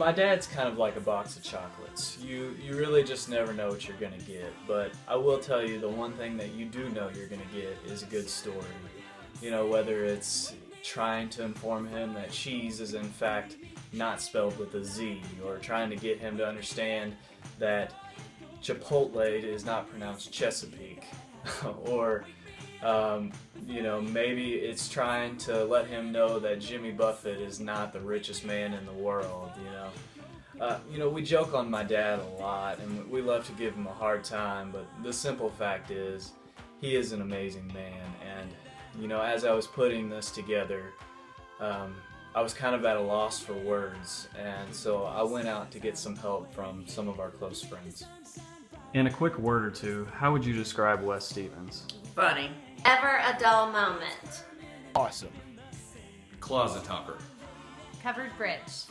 My dad's kind of like a box of chocolates. You really just never know what you're gonna get. But I will tell you, the one thing that you do know you're gonna get is a good story. You know, whether it's trying to inform him that cheese is in fact not spelled with a Z, or trying to get him to understand that Chipotle is not pronounced Chesapeake, or you know, maybe it's trying to let him know that Jimmy Buffett is not the richest man in the world. You know, we joke on my dad a lot, and we love to give him a hard time, but the simple fact is, he is an amazing man. And you know, as I was putting this together, I was kind of at a loss for words, and so I went out to get some help from some of our close friends. In a quick word or two, how would you describe Wes Stephens? Funny. Ever a dull moment? Awesome. Closet hopper. Covered bridge.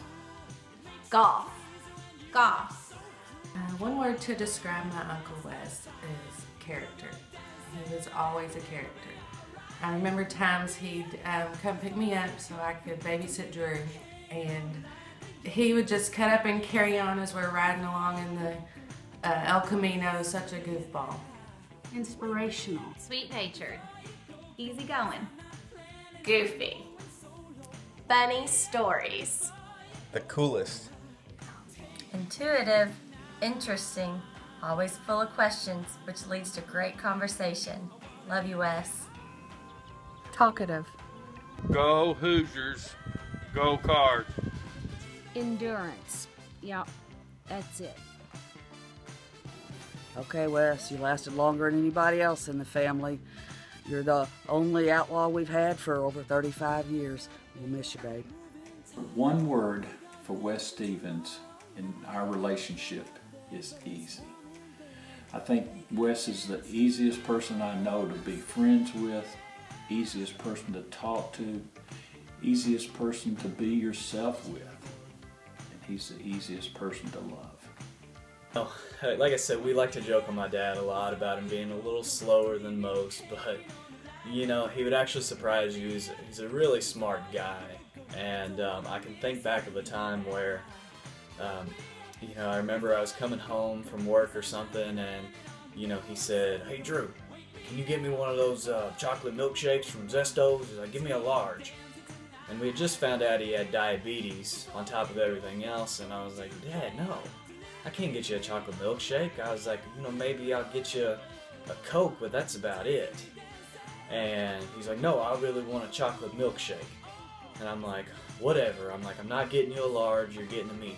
Golf. Golf. One word to describe my Uncle Wes is character. He was always a character. I remember times he'd come pick me up so I could babysit Drew, and he would just cut up and carry on as we're riding along in the El Camino. Such a goofball. Inspirational. Sweet-natured. Easygoing. Goofy. Funny stories. The coolest. Intuitive, interesting, always full of questions, which leads to great conversation. Love you, Wes. Talkative. Go Hoosiers. Go Cards. Endurance. Yep, that's it. Okay, Wes, you lasted longer than anybody else in the family. You're the only outlaw we've had for over 35 years. We'll miss you, babe. One word for Wes Stephens in our relationship is easy. I think Wes is the easiest person I know to be friends with, easiest person to talk to, easiest person to be yourself with, and he's the easiest person to love. Oh, like I said, we like to joke on my dad a lot about him being a little slower than most, but you know, he would actually surprise you. He's a really smart guy, and I can think back of a time where you know, I remember I was coming home from work or something, and you know, he said, "Hey Drew, can you get me one of those chocolate milkshakes from Zesto's? He's like, give me a large." And we had just found out he had diabetes on top of everything else, and I was like, "Dad, no, I can't get you a chocolate milkshake." I was like, you know, maybe I'll get you a Coke, but that's about it. And he's like, "No, I really want a chocolate milkshake." And I'm like, "Whatever." I'm like, "I'm not getting you a large, you're getting a medium."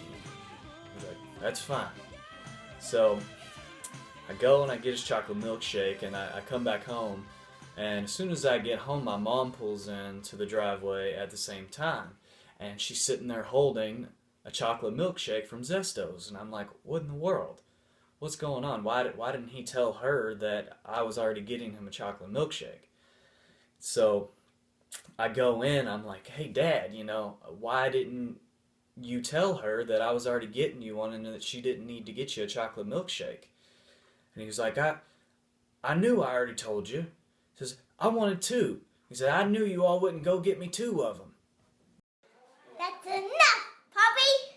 He's like, "That's fine." So I go and I get his chocolate milkshake, and I come back home, and as soon as I get home, my mom pulls into the driveway at the same time, and she's sitting there holding a chocolate milkshake from Zesto's, and I'm like, what in the world? What's going on? Why didn't he tell her that I was already getting him a chocolate milkshake? So I go in, I'm like, "Hey Dad, you know, why didn't you tell her that I was already getting you one and that she didn't need to get you a chocolate milkshake?" And he was like, I knew I already told you. He says, "I wanted two." He said, "I knew you all wouldn't go get me two of them." That's enough, Poppy!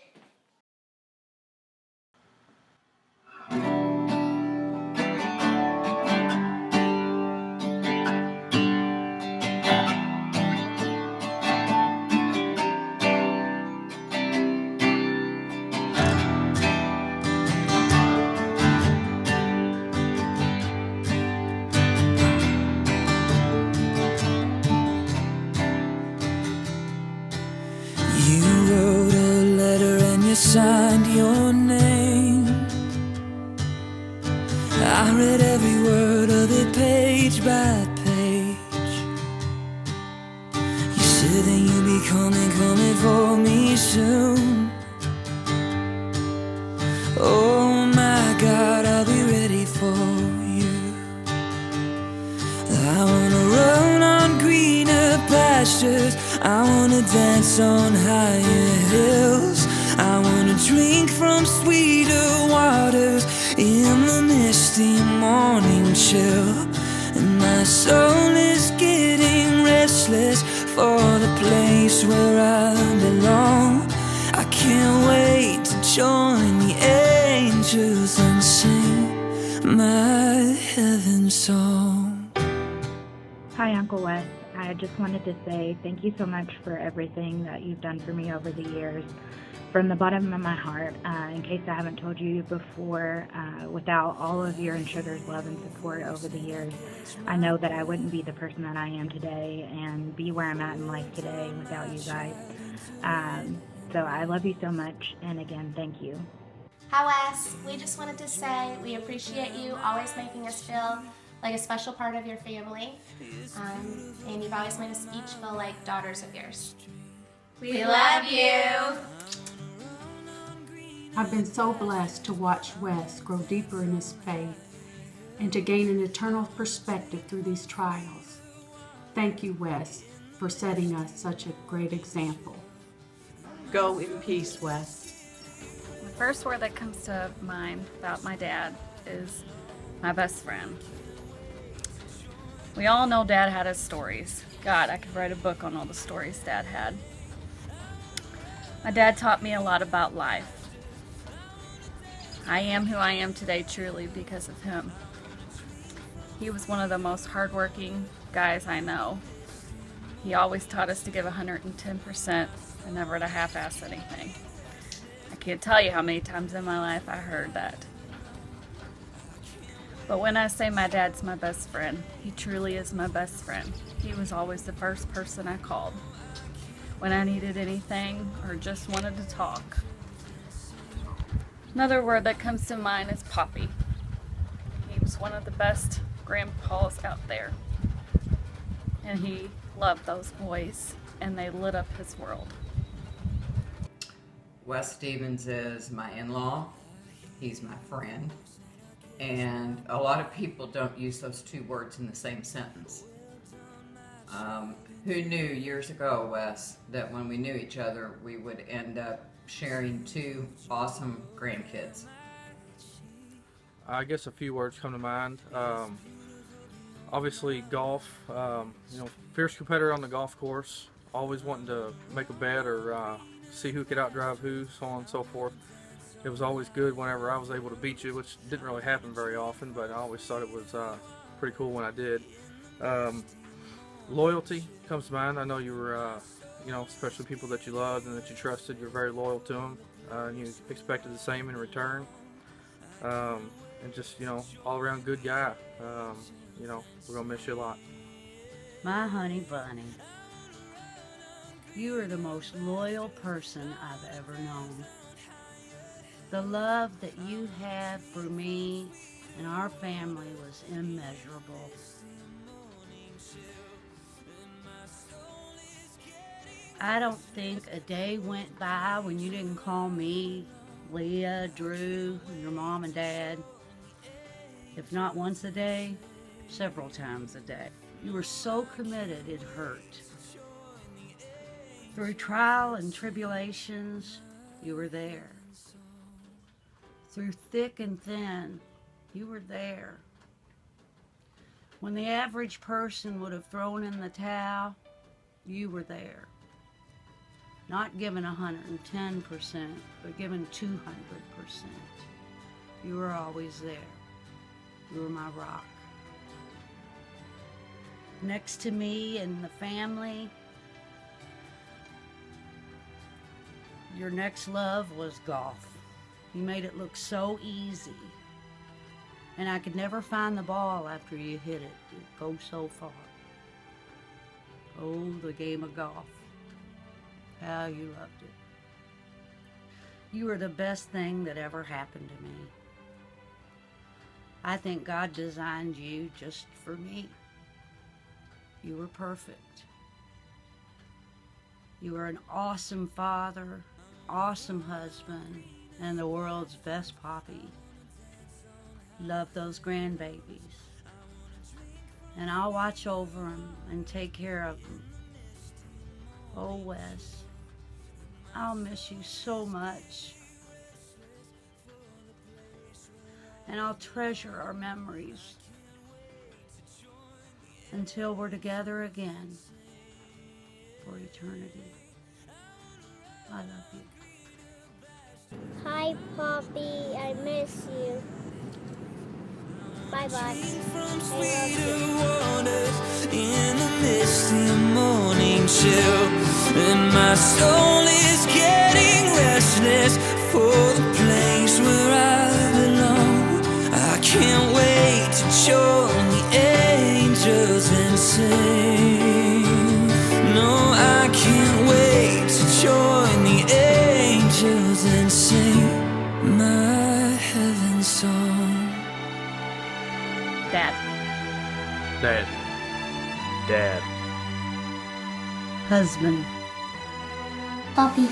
Signed your name. I read every word of it page by page. You said that you'd be coming for me soon. Oh my God, I'll be ready for you. I wanna run on greener pastures. I wanna dance on higher hills. I wanna drink from sweeter waters in the misty morning chill. And my soul is getting restless for the place where I belong. I can't wait join the angels and sing my heaven song. Hi, Uncle Wes. I just wanted to say thank you so much for everything that you've done for me over the years. From the bottom of my heart, in case I haven't told you before, without all of your and Sugar's love and support over the years, I know that I wouldn't be the person that I am today and be where I'm at in life today without you guys. So I love you so much, and again, thank you. Hi Wes, we just wanted to say we appreciate you always making us feel like a special part of your family, and you've always made us each feel like daughters of yours. We love you! I've been so blessed to watch Wes grow deeper in his faith and to gain an eternal perspective through these trials. Thank you, Wes, for setting us such a great example. Go in peace, Wes. The first word that comes to mind about my dad is my best friend. We all know Dad had his stories. God, I could write a book on all the stories Dad had. My dad taught me a lot about life. I am who I am today truly because of him. He was one of the most hardworking guys I know. He always taught us to give 110% and never to half-ass anything. I can't tell you how many times in my life I heard that. But when I say my dad's my best friend, he truly is my best friend. He was always the first person I called when I needed anything or just wanted to talk. Another word that comes to mind is Poppy. He was one of the best grandpas out there. And he loved those boys, and they lit up his world. Wes Stephens is my in-law. He's my friend. And a lot of people don't use those two words in the same sentence. Who knew years ago, Wes, that when we knew each other, we would end up sharing two awesome grandkids? I guess a few words come to mind. Obviously golf, fierce competitor on the golf course, always wanting to make a bet or see who could outdrive who, so on and so forth. It was always good whenever I was able to beat you, which didn't really happen very often, but I always thought it was pretty cool when I did. Loyalty comes to mind. I know you were especially people that you loved and that you trusted, you're very loyal to them, and you expected the same in return. And just, all around good guy. We're gonna miss you a lot. My honey bunny, you are the most loyal person I've ever known. The love that you had for me and our family was immeasurable. I don't think a day went by when you didn't call me, Leah, Drew, your mom and dad. If not once a day, several times a day. You were so committed it hurt. Through trial and tribulations, you were there. Through thick and thin, you were there. When the average person would have thrown in the towel, you were there. Not given 110%, but given 200%. You were always there. You were my rock. Next to me and the family, your next love was golf. You made it look so easy. And I could never find the ball after you hit it. It'd go so far. Oh, the game of golf. How you loved it. You were the best thing that ever happened to me. I think God designed you just for me. You were perfect. You were an awesome father, awesome husband, and the world's best poppy. Love those grandbabies. And I'll watch over them and take care of them. Oh, Wes, I'll miss you so much. And I'll treasure our memories until we're together again for eternity. I love you. Hi, Poppy. I miss you. Bye-bye. I love you. In the misty morning chill, and my soul is getting restless for the place where I belong. I can't wait to join the angels and sing. No, I can't wait to join the angels and sing my heaven song. Dad. Dad. Dad. Husband. Poppy.